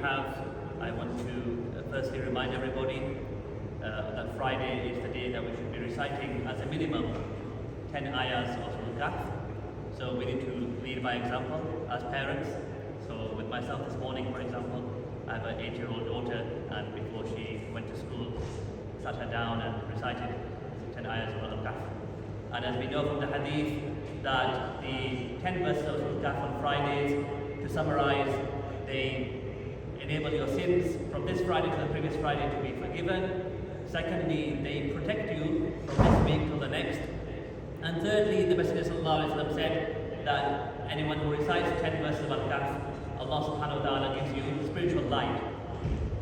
I want to firstly remind everybody that Friday is the day that we should be reciting as a minimum 10 ayahs of Surah Al-Kahf. So we need to lead by example as parents. So with myself this morning, for example, I have an 8-year-old daughter, and before she went to school, sat her down and recited 10 ayahs of Al-Kahf. And as we know from the hadith, that the 10 verses of Al-Kahf on Fridays, to summarize, they enable your sins from this Friday to the previous Friday to be forgiven. Secondly, they protect you from this week till the next. And thirdly, the Messenger ﷺ said that anyone who recites 10 verses of Al-Kahf, Allah subhanahu wa ta'ala gives you spiritual light,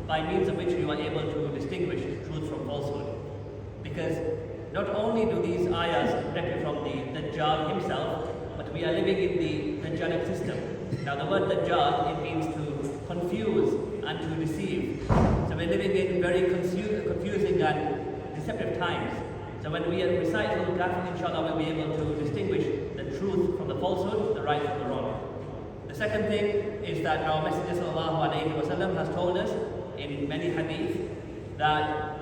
by means of which you are able to distinguish truth from falsehood. Because not only do these ayahs protect you from the Dajjal himself, but we are living in the Dajjalic system. Now the word Dajjal, it means to confuse and to deceive. So we're living in very confusing and deceptive times. So when we recite Al-Kahf, inshallah, we'll be able to distinguish the truth from the falsehood, the right from the wrong. The second thing is that our Messenger ﷺ has told us in many hadith that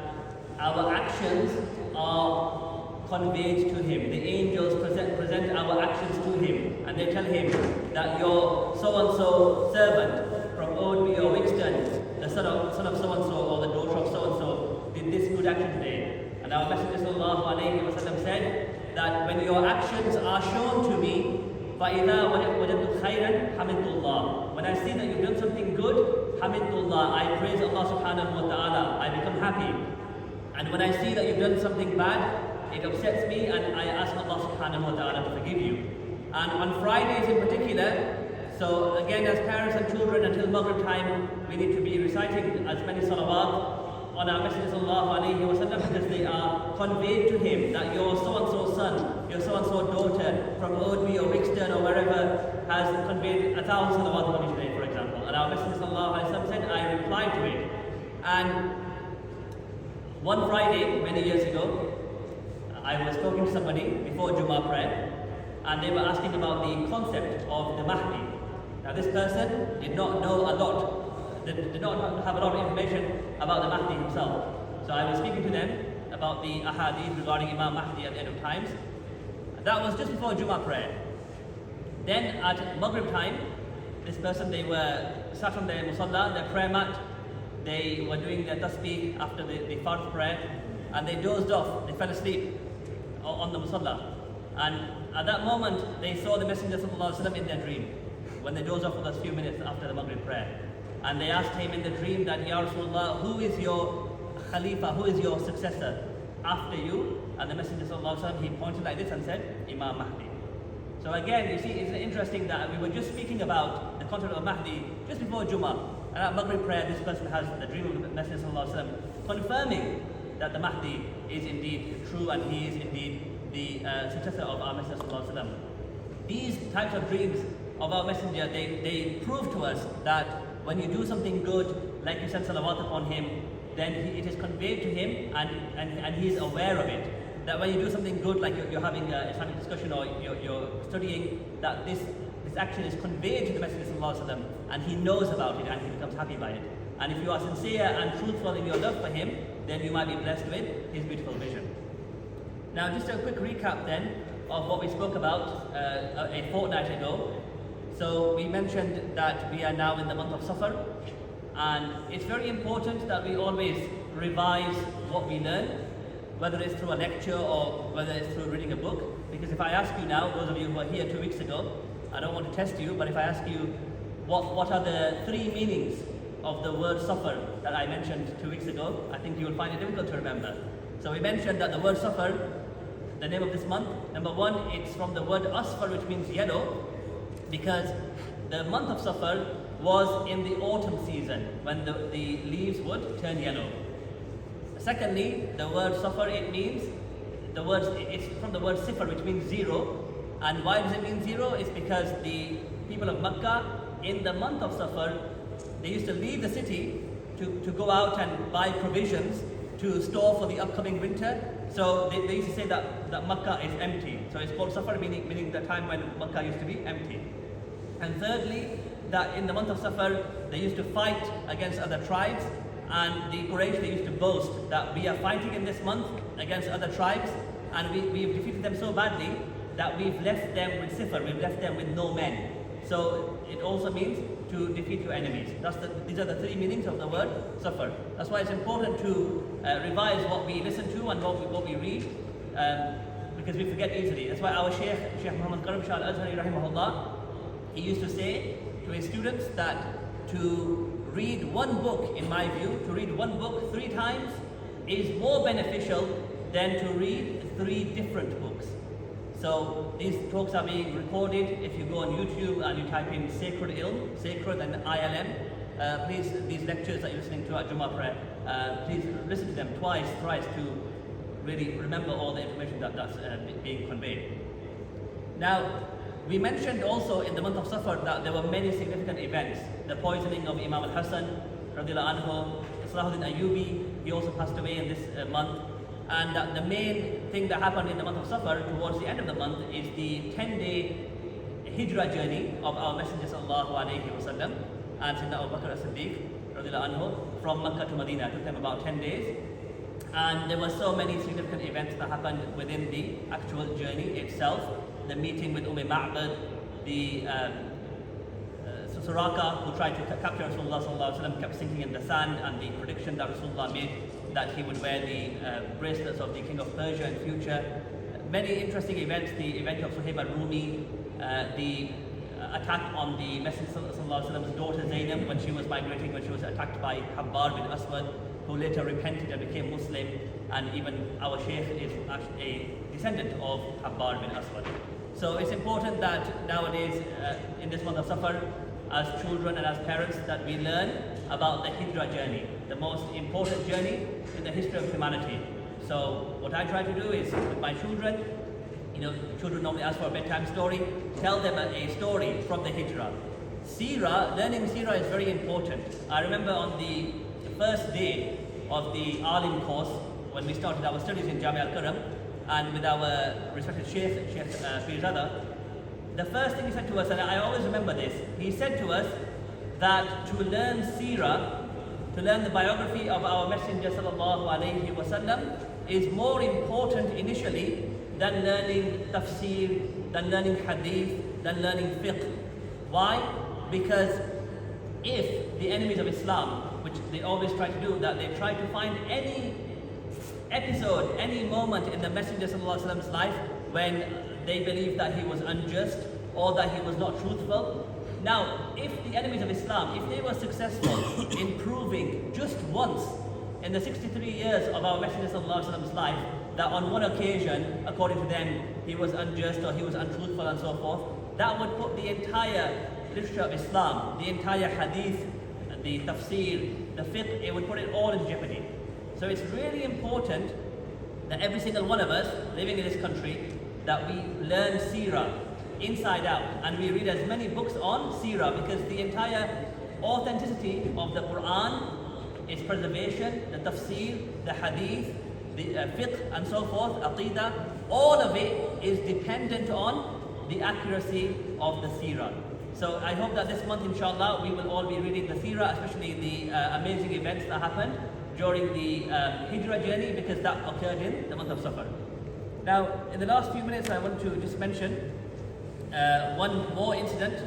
our actions are conveyed to him. The angels present our actions to him, and they tell him that your so-and-so servant from Oadby or Wixton, the son of so-and-so or the daughter of so-and-so did this good action today. And our Messenger ﷺ said that when your actions are shown to me, فَإِذَا وَجَدْتُ خَيْرًا حَمِدْتُ اللَّهِ. When I see that you've done something good, حَمِدْتُ اللَّهِ, I praise Allah subhanahu wa ta'ala, I become happy. And when I see that you've done something bad, it upsets me, and I ask Allah subhanahu wa ta'ala to forgive you. And on Fridays in particular, so again as parents and children until Maghrib time, we need to be reciting as many salawat on our Messenger ﷺ, because they are conveyed to him that your so-and-so son, your so-and-so daughter from Oadby or Wixton or wherever has conveyed 1,000 salawat on today, for example. And our Messenger ﷺ said, I replied to it. And one Friday, many years ago, I was talking to somebody before Jummah prayer, and they were asking about the concept of the Mahdi. Now this person did not know a lot, did not have a lot of information about the Mahdi himself. So I was speaking to them about the ahadith regarding Imam Mahdi at the end of times. That was just before Jummah prayer. Then at Maghrib time, this person, they were sat on their musalla, their prayer mat. They were doing their tasbih after the Fard prayer, and they dozed off, they fell asleep on the musalla. And at that moment, they saw the Messenger ﷺ in their dream, when they dozed off for those few minutes after the Maghrib prayer. And they asked him in the dream that, Ya Rasulullah, who is your Khalifa, who is your successor after you? And the Messenger ﷺ, he pointed like this and said, Imam Mahdi. So again, you see, it's interesting that we were just speaking about the concept of Mahdi just before Jummah. And at Maghrib prayer, this person has the dream of the Messenger ﷺ, confirming that the Mahdi is indeed true and he is indeed the successor of our Messenger ﷺ. These types of dreams of our Messenger, they prove to us that when you do something good, like you send salawat upon him, then it is conveyed to him, and he is aware of it. That when you do something good, like you're having an Islamic discussion or you're studying, that this action is conveyed to the Messenger ﷺ, and he knows about it and he becomes happy by it. And if you are sincere and truthful in your love for him, then you might be blessed with his beautiful vision. Now just a quick recap then of what we spoke about a fortnight ago. So we mentioned that we are now in the month of Safar, and it's very important that we always revise what we learn, whether it's through a lecture or whether it's through reading a book. Because if I ask you now, those of you who were here 2 weeks ago, I don't want to test you, but if I ask you what are the 3 meanings of the word Safar that I mentioned 2 weeks ago, I think you will find it difficult to remember. So we mentioned that the word Safar, the name of this month, number 1, it's from the word Asfar, which means yellow, because the month of Safar was in the autumn season when the leaves would turn yellow. Secondly, the word Safar, it's from the word Sifar, which means 0. And why does it mean 0? It's because the people of Makkah in the month of Safar, they used to leave the city to go out and buy provisions to store for the upcoming winter. So they used to say that Makkah is empty. So it's called Safar, meaning the time when Makkah used to be empty. And thirdly, that in the month of Safar, they used to fight against other tribes, and the Quraysh, they used to boast that we are fighting in this month against other tribes, and we've defeated them so badly that we've left them with Sifar, we've left them with no men. So it also means to defeat your enemies. These are the three meanings of the word Safar. That's why it's important to revise what we listen to and what we read, because we forget easily. That's why our Shaykh Muhammad Karim Shah Al-Azhari rahimahullah, he used to say to his students that to read one book, in my view, to read one book 3 times is more beneficial than to read 3 different books. So these talks are being recorded. If you go on YouTube and you type in Sacred Ilm, Sacred and ILM, please, these lectures that you're listening to at Jummah prayer, please listen to them twice, thrice to really remember all the information that's being conveyed. Now, we mentioned also in the month of Safar that there were many significant events. The poisoning of Imam al-Hassan, radiallahu anhu, Salahuddin Ayyubi, he also passed away in this month. And that the main thing that happened in the month of Safar towards the end of the month is the 10-day Hijra journey of our Messenger sallallahu alayhi wa sallam and Sayyidina Abu Bakr as-Siddiq radiallahu anhu from Makkah to Medina. It took them about 10 days. And there were so many significant events that happened within the actual journey itself. The meeting with Ma'bad, the Suraka, who tried to capture Rasulullah sallallahu alaihi wasallam, kept sinking in the sand, and the prediction that Rasulullah made that he would wear the bracelets of the king of Persia in future. Many interesting events, the event of Suhaib al-Rumi, the attack on the Messenger sallallahu alaihi wasallam's daughter Zainab when she was migrating, when she was attacked by Habbar bin Aswad, who later repented and became Muslim, and even our Shaykh is actually a descendant of Habbar bin Aswad. So it's important that nowadays, in this month of Safar, as children and as parents, that we learn about the Hijra journey, the most important journey in the history of humanity. So what I try to do is, with my children, children normally ask for a bedtime story, tell them a story from the Hijra. Learning Seerah is very important. I remember on the first day of the Alim course, when we started our studies in Jami al-Karam, and with our respected Shaykh Pirzada, the first thing he said to us, and I always remember this, he said to us that to learn Seerah, to learn the biography of our Messenger sallallahu alayhi wasallam, is more important initially than learning tafsir, than learning hadith, than learning fiqh. Why? Because if the enemies of Islam, which they always try to do, that they try to find any episode, any moment in the Messenger sallallahu alaihi wasallam's life when they believe that he was unjust or that he was not truthful. Now, if the enemies of Islam, if they were successful in proving just once in the 63 years of our Messenger sallallahu alaihi wasallam's life that on one occasion, according to them, he was unjust or he was untruthful and so forth, that would put the entire literature of Islam, the entire hadith, the tafsir, the fiqh, it would put it all in jeopardy. So it's really important that every single one of us living in this country, that we learn Seerah inside out, and we read as many books on Seerah, because the entire authenticity of the Quran, its preservation, the tafsir, the hadith, the fiqh and so forth, aqidah, all of it is dependent on the accuracy of the Seerah. So I hope that this month, inshallah, we will all be reading the Seerah, especially the amazing events that happened during the Hijra journey, because that occurred in the month of Safar. Now, in the last few minutes, I want to just mention one more incident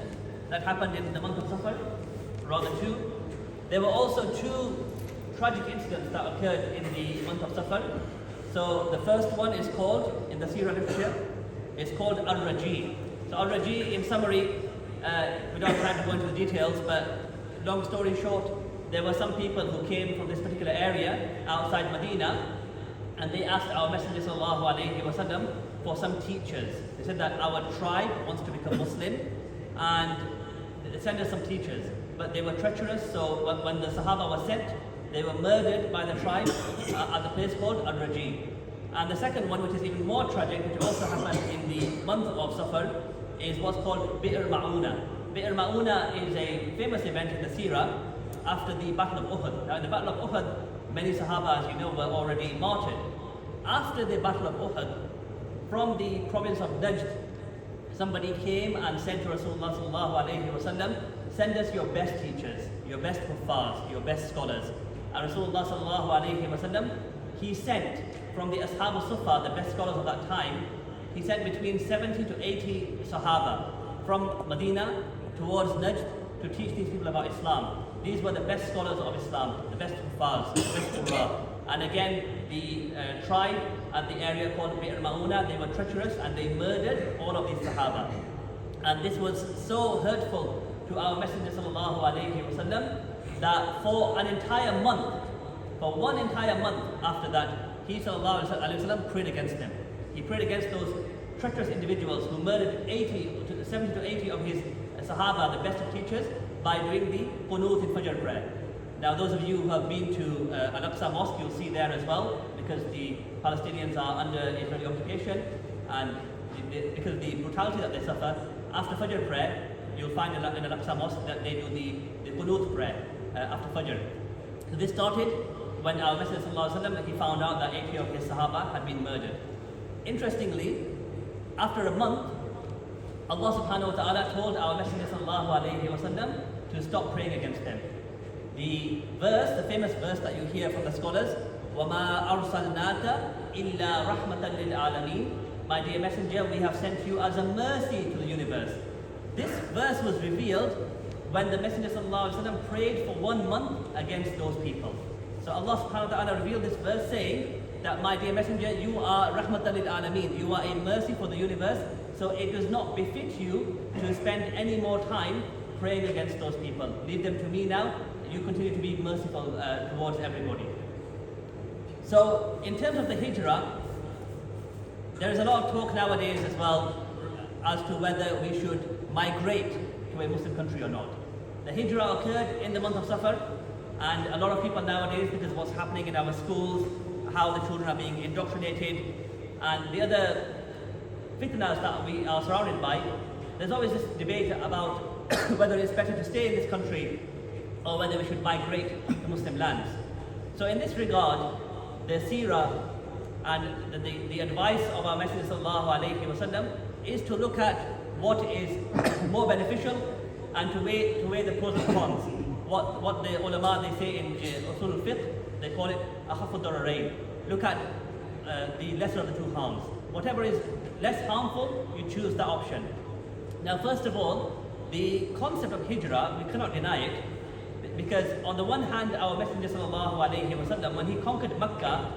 that happened in the month of Safar, rather two. There were also two tragic incidents that occurred in the month of Safar. So the first one is called, in the Seerah literature, it's called Al-Raji. So Al-Raji, in summary, we don't have time to go into the details, but long story short, there were some people who came from this particular area outside Medina, and they asked our Messenger sallallahu alaihi wasallam for some teachers. They said that our tribe wants to become Muslim, and send us some teachers. But they were treacherous, so when the Sahaba was sent, they were murdered by the tribe at the place called Al-Raji. And the second one, which is even more tragic, which also happened in the month of Safar, is what's called Bi'r Ma'una. Bi'r Ma'una is a famous event in the Seerah after the Battle of Uhud. Now in the Battle of Uhud, many Sahaba, as you know, were already martyred. After the Battle of Uhud, from the province of Najd, somebody came and said to Rasulullah sallallahu alayhi wasallam send us your best teachers, your best kuffars, your best scholars. And Rasulullah sallallahu alayhi wa sallam, he sent from the Ashab al-Sufa, the best scholars of that time, he sent between 70 to 80 Sahaba from Medina towards Najd to teach these people about Islam. These were the best scholars of Islam, the best kuffars, the best qurra. And again, the tribe at the area called Bi'r Ma'una, they were treacherous and they murdered all of these Sahaba. And this was so hurtful to our Messenger sallallahu alayhi wa sallam that for an entire month, for one entire month after that, he sallallahu alayhi wa sallam prayed against them. He prayed against those treacherous individuals who murdered 70 to 80 of his Sahaba, the best of teachers, by doing the Qunut in Fajr prayer. Now those of you who have been to Al-Aqsa Mosque, you'll see there as well, because the Palestinians are under Israeli occupation, and because of the brutality that they suffer, after Fajr prayer, you'll find in Al-Aqsa Mosque that they do the Qunut prayer after Fajr. So this started when our Messenger sallallahu alaihi wasallam, he found out that 80 of his Sahaba had been murdered. Interestingly, after a month, Allah subhanahu wa ta'ala told our Messenger sallallahu alayhi wa sallam to stop praying against them. The verse, the famous verse that you hear from the scholars, وَمَا أَرْسَلْنَاكَ إِلَّا رَحْمَةً لِلْعَالَمِينَ, my dear Messenger, we have sent you as a mercy to the universe. This verse was revealed when the Messenger sallallahu alayhi wa sallam prayed for 1 month against those people. So Allah subhanahu wa ta'ala revealed this verse saying that, my dear Messenger, you are Rahmatan lil Alameen, you are a mercy for the universe, so it does not befit you to spend any more time praying against those people. Leave them to me now, you continue to be merciful towards everybody. So in terms of the Hijra, there is a lot of talk nowadays as well as to whether we should migrate to a Muslim country or not. The Hijra occurred in the month of Safar, and a lot of people nowadays, because of what's happening in our schools, how the children are being indoctrinated, and the other fitnas that we are surrounded by, there's always this debate about whether it's better to stay in this country or whether we should migrate to Muslim lands. So in this regard, the seerah and the advice of our Messenger sallallahu alayhi wa sallam is to look at what is more beneficial and to weigh the pros and cons. What the ulama, they say in usul al-fiqh, they call it akhaf ad-dararain. Look at the lesser of the two harms. Whatever is less harmful, you choose that option. Now, first of all, the concept of Hijra, we cannot deny it, because on the one hand, our Messenger sallallahu alayhi wa sallam, when he conquered Makkah,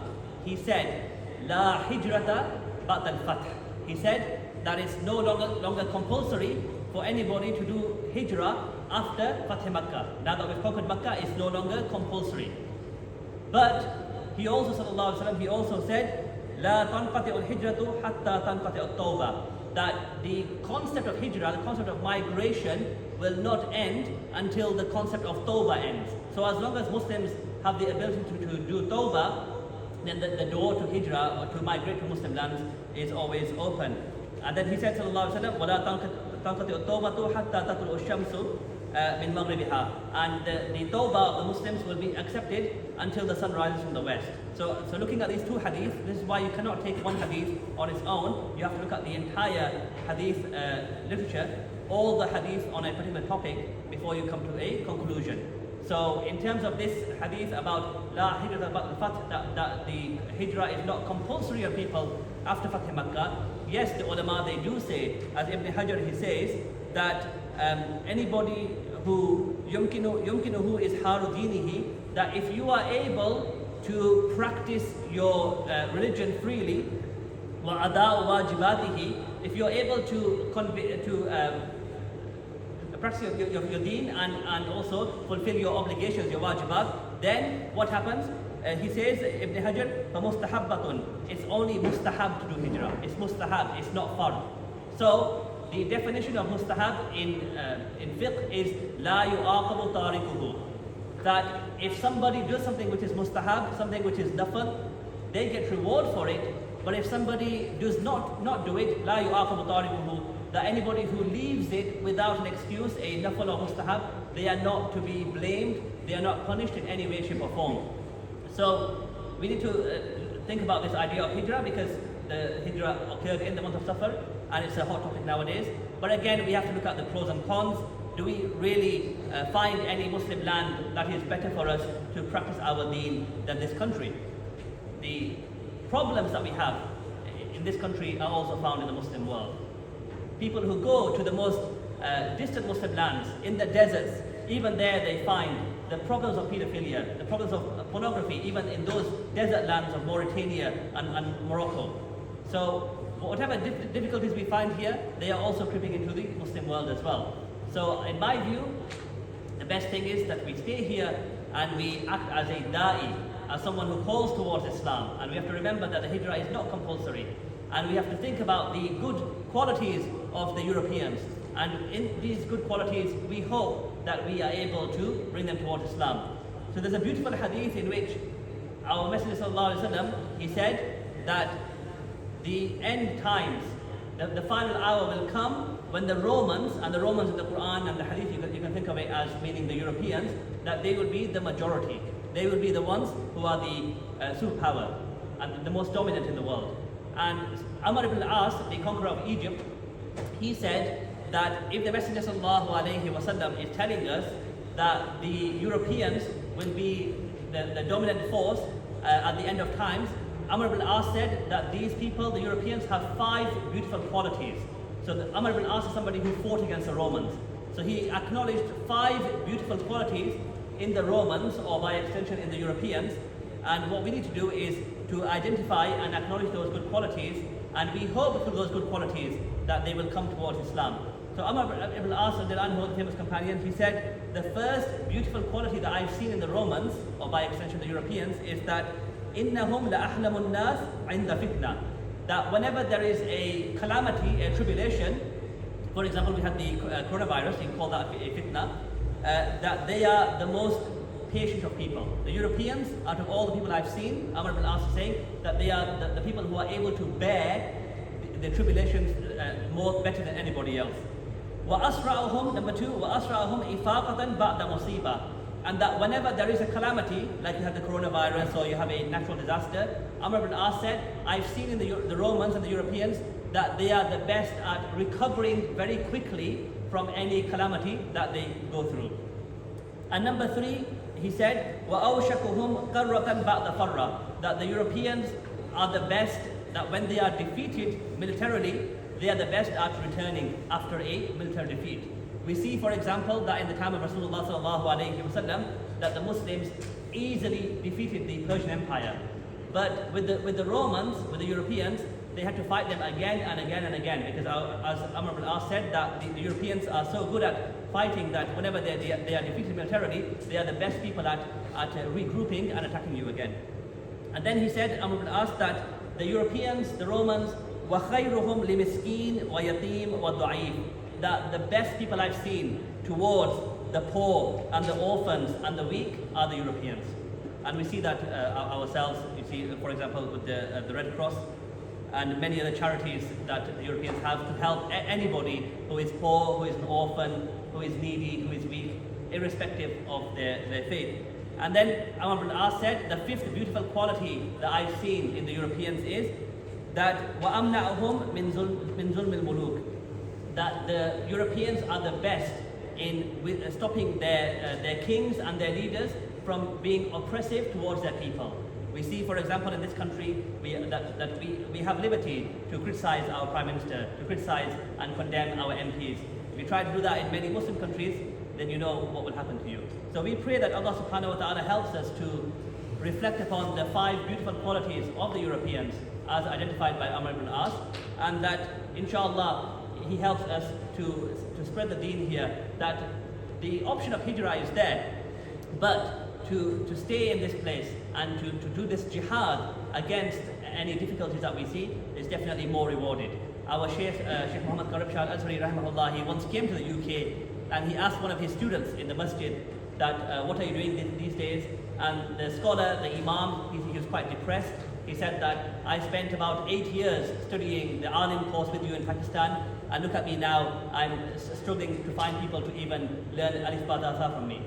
he said, La hijrata ba'da al-fath. He said that it's no longer compulsory for anybody to do Hijra after Fath Makkah. Now that we've conquered Makkah, it's no longer compulsory. But he also sallallahu alaihi wasallam, he also said, La tanqati al-hijratu hatta tanqati al-tawbah. That the concept of Hijra, the concept of migration, will not end until the concept of Tawbah ends. So as long as Muslims have the ability to do Tawbah, then the door to Hijra or to migrate to Muslim lands is always open. And then he said sallallahu alaihi wasallam, وَلَا تَنْقَطِعُ التَّوْبَةُ حَتَّى تَطْلُعُ الشَّمْسُ مِنْ مَغْرِبِهَا. And the Tawbah of the Muslims will be accepted until the sun rises from the west. So looking at these two hadiths, this is why you cannot take one hadith on its own. You have to look at the entire hadith literature, all the hadith on a particular topic before you come to a conclusion. So in terms of this hadith about La Hijrata ba'da al-Fath, that the Hijra is not compulsory on people after Fath Makkah, yes, the ulama, they do say, as Ibn Hajar, he says, that anybody who yumkinuhu is haru dinihi, that if you are able to practice your religion freely, wa ada'u wajibatihi, if you're able to practice your deen and also fulfill your obligations, your wajibat, then what happens? He says, Ibn Hajar, فَمُسْتَحَبَّةٌ, it's only mustahab to do hijrah. It's mustahab, it's not fard. So the definition of mustahab in fiqh is la yu'aqabu tarikuhu. That if somebody does something which is mustahab, something which is nafal, they get reward for it. But if somebody does not do it, la yu'aqabu tarikuhu, that anybody who leaves it without an excuse, a nafal or mustahab, they are not to be blamed, they are not punished in any way, shape or form. So we need to think about this idea of hijrah, because the hijrah occurred in the month of Safar and it's a hot topic nowadays. But again, we have to look at the pros and cons. do we really find any Muslim land that is better for us to practice our deen than this country? The problems that we have in this country are also found in the Muslim world. People who go to the most distant Muslim lands, in the deserts, even there they find the problems of pedophilia, the problems of pornography, even in those desert lands of Mauritania and Morocco. So whatever difficulties we find here, they are also creeping into the Muslim world as well. So in my view, the best thing is that we stay here and we act as a da'i, as someone who calls towards Islam. And we have to remember that the Hijra is not compulsory. And we have to think about the good qualities of the Europeans. And in these good qualities, we hope that we are able to bring them towards Islam. So there's a beautiful hadith in which our Messenger sallallahu alaihi wasallam, he said that the end times, the final hour will come when the Romans, and the Romans in the Quran and the Hadith, you can think of it as meaning the Europeans, that they will be the majority. They will be the ones who are the superpower and the most dominant in the world. And Amr ibn al-As, the conqueror of Egypt, he said that if the Messenger sallallahu alaihi wasallam is telling us that the Europeans will be the dominant force at the end of times, Amr ibn al-As said that these people, the Europeans, have 5 beautiful qualities. So Amr ibn al-As is somebody who fought against the Romans. So he acknowledged 5 beautiful qualities in the Romans, or by extension in the Europeans. And what we need to do is to identify and acknowledge those good qualities, and we hope through those good qualities that they will come towards Islam. So Amr ibn al-As, the famous companion, he said, the first beautiful quality that I've seen in the Romans, or by extension the Europeans, is that إِنَّهُمْ لَأَحْلَمُ النَّاسِ عِنْدَ فِتْنَةٍ. That whenever there is a calamity, a tribulation, for example, we had the coronavirus, you can call that a fitna, that they are the most patient of people. The Europeans, out of all the people I've seen, Amr ibn al-As is saying that they are the people who are able to bear the tribulations better than anybody else. وَأَسْرَعُهُمْ, number 2, وَأَسْرَعُهُمْ إِفَاقَةً بَعْدَ مُصِيبَةٍ. And that whenever there is a calamity, like you have the coronavirus or you have a natural disaster, Amr ibn al-As said, I've seen in the Romans and the Europeans that they are the best at recovering very quickly from any calamity that they go through. And number 3, he said, وَأَوْشَكُهُمْ قَرَّةً بَعْدَ فَرَّةٍ. That the Europeans are the best, that when they are defeated militarily, they are the best at returning after a military defeat. We see, for example, that in the time of Rasulullah sallallahu alaihi wasallam, that the Muslims easily defeated the Persian Empire. But with the Romans, with the Europeans, they had to fight them again and again and again, because as Amr ibn al-As said, that the Europeans are so good at fighting that whenever they are defeated militarily, they are the best people at regrouping and attacking you again. And then he said, Amr ibn al-As, that the Europeans, the Romans, وَخَيْرُهُمْ لِمِسْكِينَ وَيَتِيمَ وَضَعِيفٍ. That the best people I've seen towards the poor and the orphans and the weak are the Europeans. And we see that ourselves. You see, for example, with the Red Cross and many other charities that the Europeans have to help anybody who is poor, who is an orphan, who is needy, who is weak, irrespective of their faith. And then Amr ibn al-As said, the 5th beautiful quality that I've seen in the Europeans is that وَأَمْنَعُهُمْ مِنْ ظُلْمِ الْمُلُوكِ. That the Europeans are the best in stopping their kings and their leaders from being oppressive towards their people. We see, for example, in this country, we have liberty to criticize our Prime Minister, to criticize and condemn our MPs. If you try to do that in many Muslim countries, then you know what will happen to you. So we pray that Allah subhanahu wa ta'ala helps us to reflect upon the 5 beautiful qualities of the Europeans as identified by Amr ibn al-As, and that inshallah he helps us to spread the deen here, that the option of hijrah is there, but to stay in this place and to do this jihad against any difficulties that we see is definitely more rewarded. Our Shaykh Muhammad Al-Azhari rahimahullah, he once came to the UK and he asked one of his students in the masjid that what are you doing these days? And the scholar, the imam, he was quite depressed. He said that I spent about 8 years studying the alim course with you in Pakistan, and look at me now, I'm struggling to find people to even learn Alif Ba Ta Tha from me.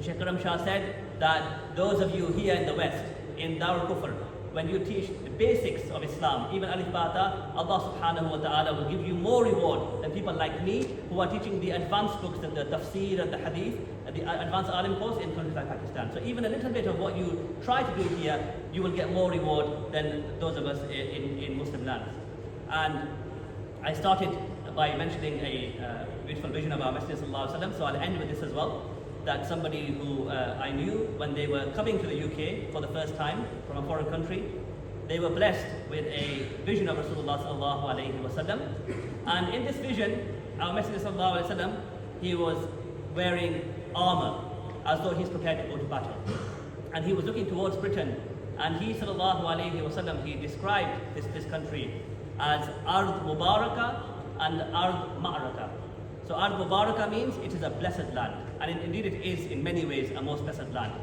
Shaykh Karam Shah said that those of you here in the West, in Darul Kufr, when you teach the basics of Islam, even Alif Ba Ta, Allah subhanahu wa ta'ala will give you more reward than people like me who are teaching the advanced books, the tafsir and the hadith, the advanced alim course in countries like Pakistan. So even a little bit of what you try to do here, you will get more reward than those of us in Muslim lands. And I started by mentioning a beautiful vision of our Messenger sallallahu alaihi wasallam, so I'll end with this as well. That somebody who I knew when they were coming to the UK for the first time from a foreign country, they were blessed with a vision of Rasulullah sallallahu alaihi wasallam. And in this vision, our Messenger sallallahu alaihi wasallam, he was wearing armor as though he's prepared to go to battle. And he was looking towards Britain, and he sallallahu alaihi wasallam, he described this country as Ard Mubaraka and Ard Ma'raka. So Ard Mubaraka means it is a blessed land, and indeed it is in many ways a most blessed land.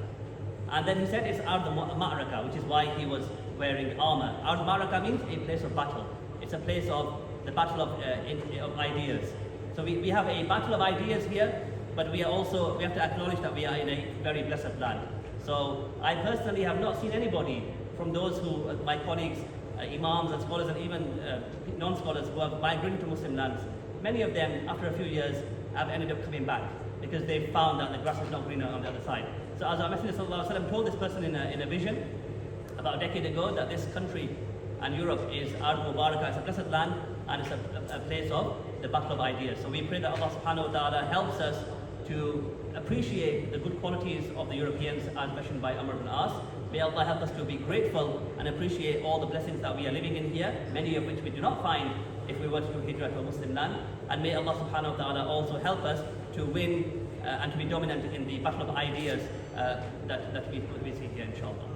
And then he said it's Ard Ma'raka, which is why he was wearing armor. Ard Ma'raka means a place of battle. It's a place of the battle of ideas. So we have a battle of ideas here, but we have to acknowledge that we are in a very blessed land. So I personally have not seen anybody from those who, my colleagues, imams and scholars and even non-scholars who have migrated to Muslim lands, many of them, after a few years, have ended up coming back because they've found that the grass is not greener on the other side. So as our Messenger sallallahu alaihi wasallam told this person in a vision about a decade ago that this country and Europe is Ard Mubarakah, it's a blessed land, and it's a place of the battle of ideas. So we pray that Allah subhanahu wa ta'ala helps us to appreciate the good qualities of the Europeans as mentioned by Amr ibn As. May Allah help us to be grateful and appreciate all the blessings that we are living in here, many of which we do not find if we were to do Hijra to a Muslim land. And may Allah subhanahu wa ta'ala also help us to win and to be dominant in the battle of ideas that we see here, inshallah.